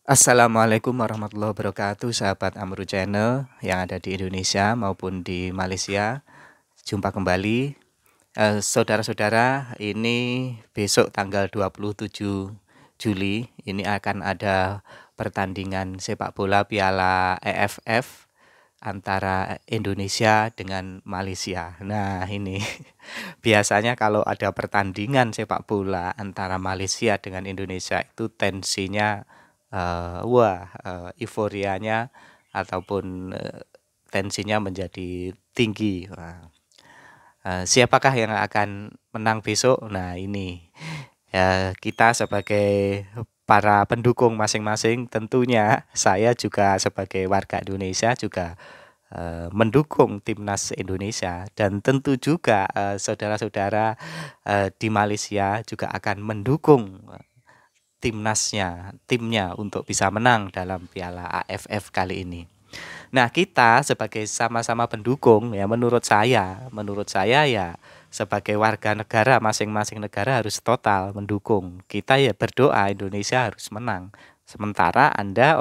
Assalamualaikum warahmatullahi wabarakatuh, sahabat Amru Channel yang ada di Indonesia maupun di Malaysia. Jumpa kembali. Saudara-saudara, ini besok tanggal 27 Juli ini akan ada pertandingan sepak bola Piala EFF antara Indonesia dengan Malaysia. Nah, ini biasanya kalau ada pertandingan sepak bola antara Malaysia dengan Indonesia itu tensinya euforianya ataupun tensinya menjadi tinggi. Siapakah yang akan menang besok? Nah, ini ya kita sebagai para pendukung masing-masing, tentunya saya juga sebagai warga Indonesia juga mendukung timnas Indonesia, dan tentu juga saudara-saudara di Malaysia juga akan mendukung timnya untuk bisa menang dalam Piala AFF kali ini. Nah, kita sebagai sama-sama pendukung ya, menurut saya ya, sebagai warga negara, masing-masing negara harus total mendukung. Kita ya berdoa Indonesia harus menang. Sementara Anda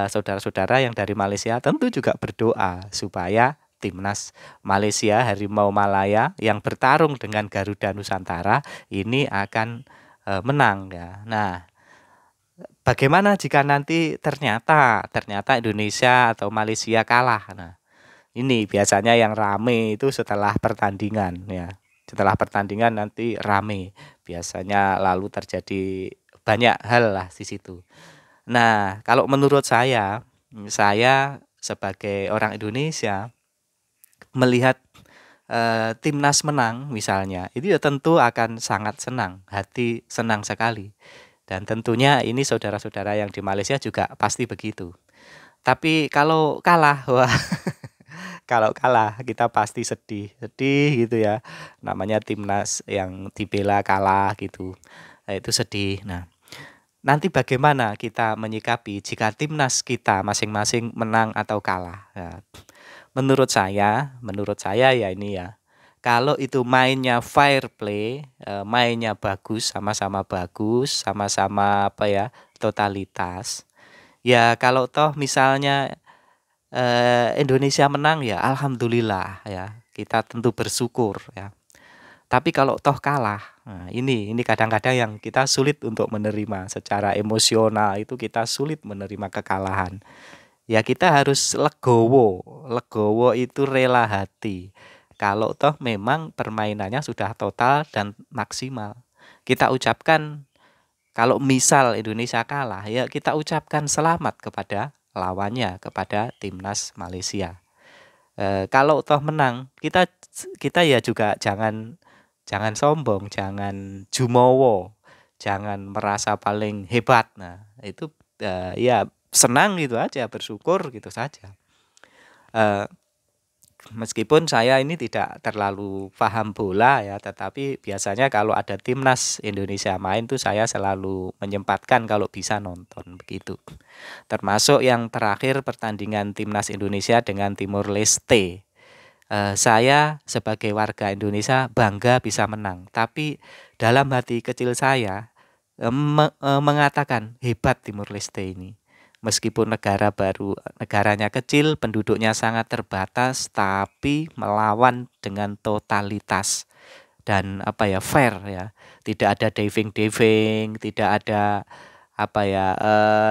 saudara-saudara yang dari Malaysia tentu juga berdoa supaya timnas Malaysia Harimau Malaya yang bertarung dengan Garuda Nusantara ini akan menang ya. Nah, bagaimana jika nanti ternyata Indonesia atau Malaysia kalah? Nah, ini biasanya yang rame itu setelah pertandingan ya. Setelah pertandingan nanti rame. Biasanya lalu terjadi banyak hal lah di situ. Nah, kalau menurut saya sebagai orang Indonesia melihat timnas menang misalnya, itu ya tentu akan sangat senang, hati senang sekali. Dan tentunya ini saudara-saudara yang di Malaysia juga pasti begitu. Tapi kalau kalah, wah, kalau kalah kita pasti sedih, sedih gitu ya. Namanya timnas yang dibela kalah gitu. Nah, itu sedih. Nah, nanti bagaimana kita menyikapi jika timnas kita masing-masing menang atau kalah? Nah, menurut saya ya ini ya. Kalau itu mainnya fair play, mainnya bagus, sama-sama apa ya, totalitas. Ya kalau toh misalnya Indonesia menang ya alhamdulillah ya. Kita tentu bersyukur ya. Tapi kalau toh kalah, nah ini kadang-kadang yang kita sulit untuk menerima secara emosional, itu kita sulit menerima kekalahan. Ya kita harus legowo. Legowo itu rela hati. Kalau toh memang permainannya sudah total dan maksimal. Kita ucapkan, kalau misal Indonesia kalah, ya kita ucapkan selamat kepada lawannya, kepada timnas Malaysia. Kalau toh menang, kita kita ya juga jangan jangan sombong, jangan jumowo, jangan merasa paling hebat. Nah, itu ya senang gitu aja, bersyukur gitu saja. Eh, Meskipun saya ini tidak terlalu paham bola ya, tetapi biasanya kalau ada timnas Indonesia main tuh saya selalu menyempatkan kalau bisa nonton begitu. Termasuk yang terakhir pertandingan timnas Indonesia dengan Timor Leste. Saya sebagai warga Indonesia bangga bisa menang, tapi dalam hati kecil saya mengatakan hebat Timor Leste ini. Meskipun negaranya kecil, penduduknya sangat terbatas, tapi melawan dengan totalitas dan apa ya, fair ya. Tidak ada diving-diving, tidak ada apa ya,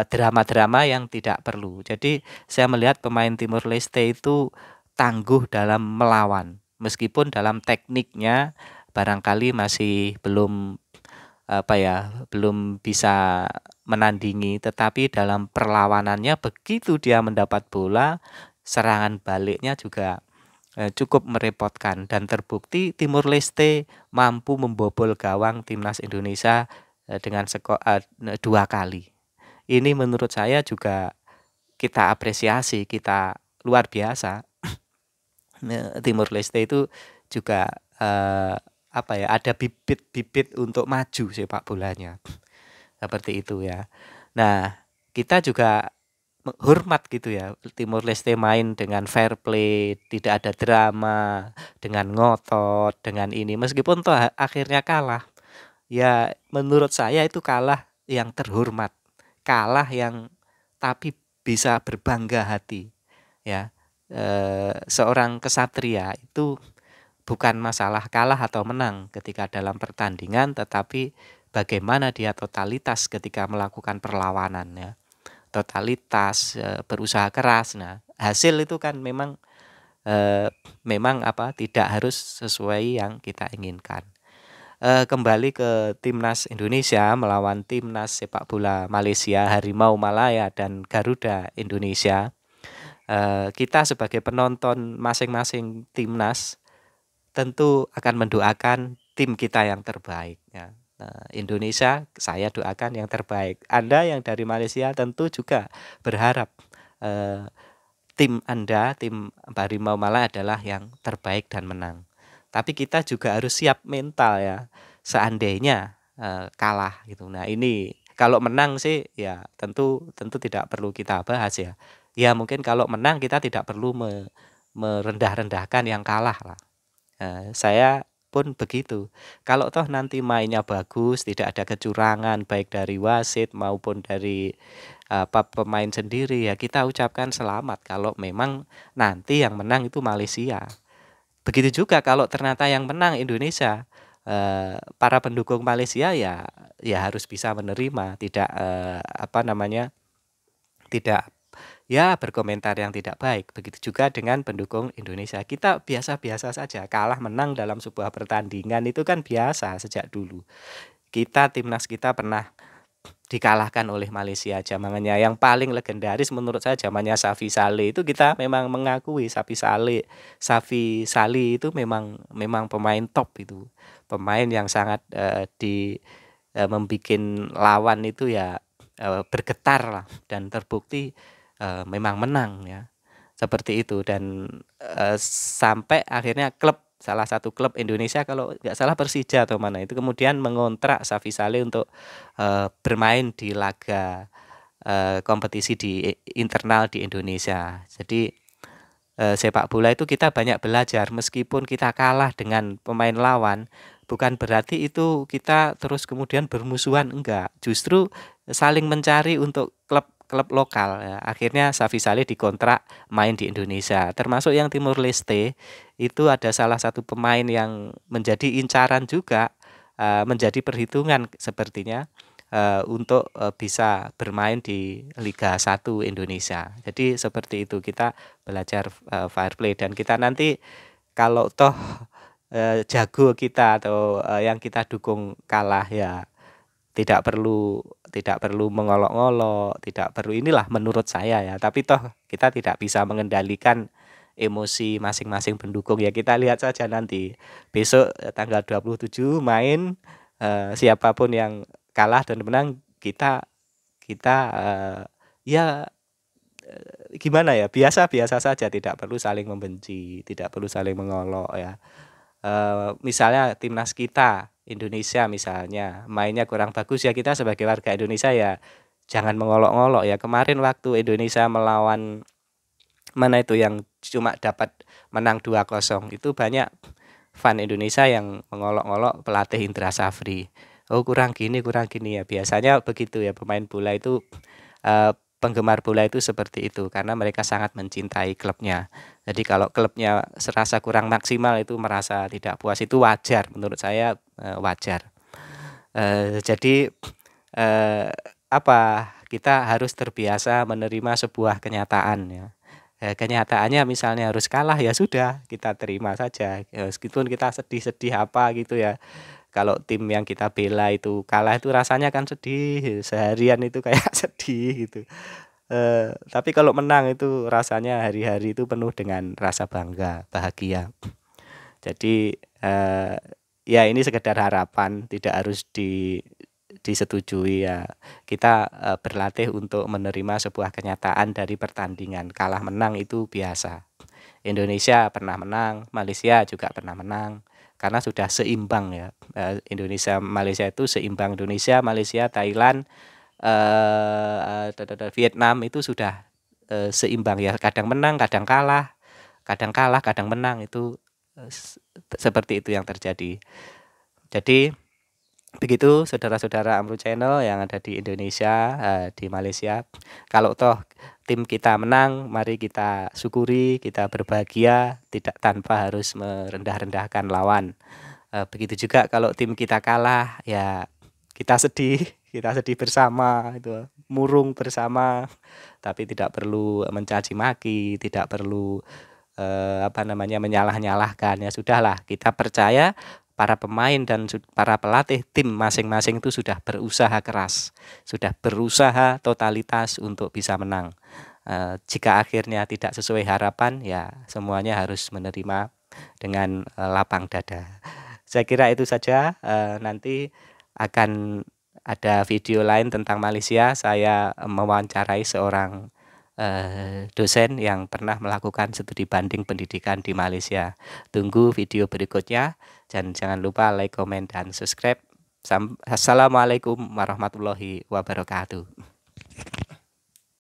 drama-drama yang tidak perlu. Jadi saya melihat pemain Timor Leste itu tangguh dalam melawan. Meskipun dalam tekniknya barangkali masih belum apa ya, belum bisa menandingi, tetapi dalam perlawanannya begitu dia mendapat bola, serangan baliknya juga cukup merepotkan, dan terbukti Timor Leste mampu membobol gawang timnas Indonesia dengan skor 2 kali. Ini menurut saya juga kita apresiasi, kita luar biasa. Timor Leste itu juga apa ya, ada bibit-bibit untuk maju sepak bolanya. Seperti itu ya. Nah, kita juga hormat gitu ya. Timor Leste main dengan fair play, tidak ada drama, dengan ngotot, dengan ini. Meskipun toh akhirnya kalah. Ya menurut saya itu kalah yang terhormat. kalah yang tapi bisa berbangga hati, ya. Seorang kesatria itu bukan masalah kalah atau menang ketika dalam pertandingan, tetapi bagaimana dia totalitas ketika melakukan perlawanan, ya. Totalitas, berusaha keras. Nah, hasil itu kan memang tidak harus sesuai yang kita inginkan. Kembali ke timnas Indonesia melawan timnas sepak bola Malaysia, Harimau Malaya dan Garuda Indonesia. Kita sebagai penonton masing-masing timnas tentu akan mendoakan tim kita yang terbaik, ya. Indonesia saya doakan yang terbaik. Anda yang dari Malaysia tentu juga berharap tim Anda, tim Harimau Malaya adalah yang terbaik dan menang. Tapi kita juga harus siap mental, ya. Seandainya kalah gitu. Nah, ini kalau menang sih ya tentu tentu tidak perlu kita bahas, ya. Ya mungkin kalau menang kita tidak perlu merendah-rendahkan yang kalah lah. Saya pun begitu. Kalau toh nanti mainnya bagus, tidak ada kecurangan baik dari wasit maupun dari pemain sendiri, ya kita ucapkan selamat kalau memang nanti yang menang itu Malaysia. Begitu juga kalau ternyata yang menang Indonesia, para pendukung Malaysia ya harus bisa menerima, tidak tidak ya berkomentar yang tidak baik. Begitu juga dengan pendukung Indonesia. Kita biasa-biasa saja, kalah menang dalam sebuah pertandingan itu kan biasa sejak dulu. Timnas kita pernah dikalahkan oleh Malaysia zamannya yang paling legendaris menurut saya zamannya Safi Saleh, itu kita memang mengakui Safi Saleh itu memang pemain top itu. Pemain yang sangat membikin lawan itu ya bergetar lah, dan terbukti memang menang, ya. Seperti itu, dan sampai akhirnya salah satu klub Indonesia kalau nggak salah Persija atau mana itu kemudian mengontrak Safi Saleh untuk bermain di laga kompetisi di internal di Indonesia. Jadi sepak bola itu kita banyak belajar, meskipun kita kalah dengan pemain lawan, bukan berarti itu kita terus kemudian bermusuhan, enggak. Justru saling mencari untuk klub lokal, ya. Akhirnya Safi Saleh dikontrak main di Indonesia. Termasuk yang Timur Leste, itu ada salah satu pemain yang menjadi incaran juga, menjadi perhitungan sepertinya untuk bisa bermain di Liga 1 Indonesia. Jadi seperti itu, kita belajar fair play, dan kita nanti kalau toh jago kita atau yang kita dukung kalah, ya tidak perlu mengolok-olok, tidak perlu inilah menurut saya, ya. Tapi toh kita tidak bisa mengendalikan emosi masing-masing pendukung, ya. Kita lihat saja nanti besok tanggal 27 main, siapapun yang kalah dan menang, kita kita ya gimana ya, biasa-biasa saja, tidak perlu saling membenci, tidak perlu saling mengolok, ya. Misalnya timnas kita Indonesia misalnya mainnya kurang bagus, ya kita sebagai warga Indonesia ya jangan mengolok-olok, ya. Kemarin waktu Indonesia melawan mana itu yang cuma dapat menang 2-0, itu banyak fan Indonesia yang mengolok-olok pelatih Indra Safri. Oh kurang gini, ya. Biasanya begitu, ya, pemain bola itu penggemar bola itu seperti itu karena mereka sangat mencintai klubnya. Jadi kalau klubnya serasa kurang maksimal, itu merasa tidak puas, itu wajar, menurut saya wajar. Jadi eh, kita harus terbiasa menerima sebuah kenyataan, ya. Kenyataannya misalnya harus kalah, ya sudah kita terima saja, ya, meskipun kita sedih-sedih apa gitu, ya. Kalau tim yang kita bela itu kalah, itu rasanya kan sedih seharian itu kayak sedih gitu. Tapi kalau menang itu rasanya hari-hari itu penuh dengan rasa bangga, bahagia. Jadi ya ini sekedar harapan, tidak harus disetujui, ya. Kita berlatih untuk menerima sebuah kenyataan dari pertandingan. Kalah menang itu biasa. Indonesia pernah menang, Malaysia juga pernah menang, karena sudah seimbang, ya. Indonesia Malaysia itu seimbang, Indonesia, Malaysia, Thailand, Vietnam itu sudah seimbang, ya. Kadang menang, kadang kalah, kadang menang, itu seperti itu yang terjadi. Jadi Begitu saudara-saudara Amru Channel yang ada di Indonesia, di Malaysia. Kalau toh tim kita menang, mari kita syukuri, kita berbahagia, tidak tanpa harus merendah-rendahkan lawan. Begitu juga kalau tim kita kalah, ya kita sedih, kita sedih bersama, itu murung bersama, tapi tidak perlu mencaci maki, tidak perlu menyalah-nyalahkan. Ya sudahlah, kita percaya para pemain dan para pelatih tim masing-masing itu sudah berusaha keras, sudah berusaha totalitas untuk bisa menang. Jika akhirnya tidak sesuai harapan, ya semuanya harus menerima dengan lapang dada. Saya kira itu saja. Nanti akan ada video lain tentang Malaysia. Saya mewawancarai seorang dosen yang pernah melakukan studi banding pendidikan di Malaysia. Tunggu video berikutnya dan jangan lupa like, komen, dan subscribe. Assalamualaikum warahmatullahi wabarakatuh.